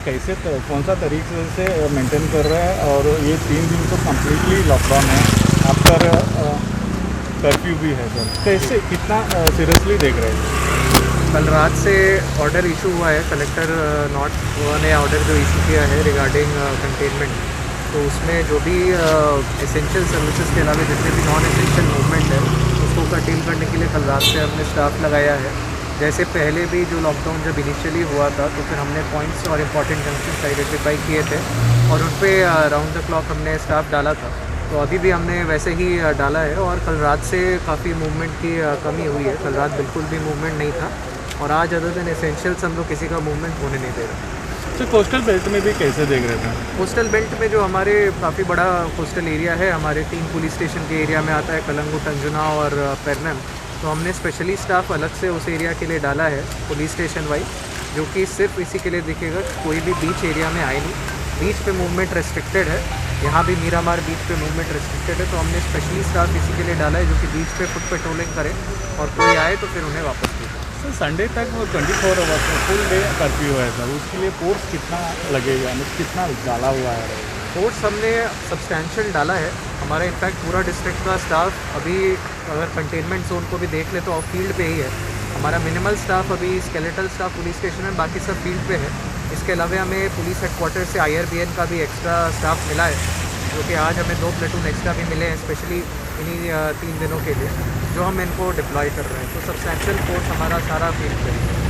कैसे कौन सा तरीके से मेंटेन कर रहा है और ये 3 दिन तो कम्प्लीटली लॉकडाउन है आफ्टर कर्फ्यू भी है सर, कैसे कितना सीरियसली देख रहे हैं? कल रात से ऑर्डर इशू हुआ है। कलेक्टर नॉट ने ऑर्डर जो इशू किया है रिगार्डिंग कंटेनमेंट, तो उसमें जो भी एसेंशियल सर्विसेज के अलावा जितने भी नॉन एसेंशियल मूवमेंट है उसको कर्टेल करने के लिए कल रात से हमने स्टाफ लगाया है। जैसे पहले भी जो लॉकडाउन जब इनिशियली हुआ था तो फिर हमने पॉइंट्स और इम्पॉर्टेंट जंक्शंस आइडेंटिफाई किए थे और उन पर राउंड द क्लॉक हमने स्टाफ डाला था। तो अभी भी हमने वैसे ही डाला है और कल रात से काफ़ी मूवमेंट की कमी हुई है। कल रात बिल्कुल भी मूवमेंट नहीं था और आज अदर देन एसेंशियल्स हम लोग किसी का मूवमेंट होने नहीं दे रहे। सर कोस्टल बेल्ट में भी कैसे देख रहे थे? कोस्टल बेल्ट में जो हमारे काफ़ी बड़ा कोस्टल एरिया है, हमारे 3 पुलिस स्टेशन के एरिया में आता है, कलंगुट, अंजुना और पेरनम। तो हमने स्पेशली स्टाफ अलग से उस एरिया के लिए डाला है पुलिस स्टेशन वाइज, जो कि सिर्फ इसी के लिए दिखेगा कि कोई भी बीच एरिया में आए नहीं। बीच पे मूवमेंट रेस्ट्रिक्टेड है, यहाँ भी मीरामार बीच पे मूवमेंट रेस्ट्रिक्टेड है। तो हमने स्पेशली स्टाफ इसी के लिए डाला है जो कि बीच पे फुट पेट्रोलिंग करे और कोई आए तो फिर उन्हें वापस भेजें। सर संडे तक वो 24 आवर्स फुल डे कर्फ्यू है सर, उसके लिए फोर्स कितना लगेगा, मतलब कितना डाला हुआ है? फोर्स हमने सब्सटैंशियल डाला है। हमारा इनफैक्ट पूरा डिस्ट्रिक्ट का स्टाफ अभी अगर कंटेनमेंट जोन को भी देख ले तो ऑफ फील्ड पे ही है। हमारा मिनिमल स्टाफ अभी स्केलेटल स्टाफ पुलिस स्टेशन में, बाकी सब फील्ड पे है। इसके अलावा हमें पुलिस हेडक्वार्टर से IRBN का भी एक्स्ट्रा स्टाफ मिला है, जो कि आज हमें 2 प्लेटून एक्स्ट्रा भी मिले हैं स्पेशली इन्हीं 3 दिनों के लिए, जो हम इनको डिप्लॉय कर रहे हैं। तो सब्सटैंशियल फोर्स हमारा सारा फील्ड पे है।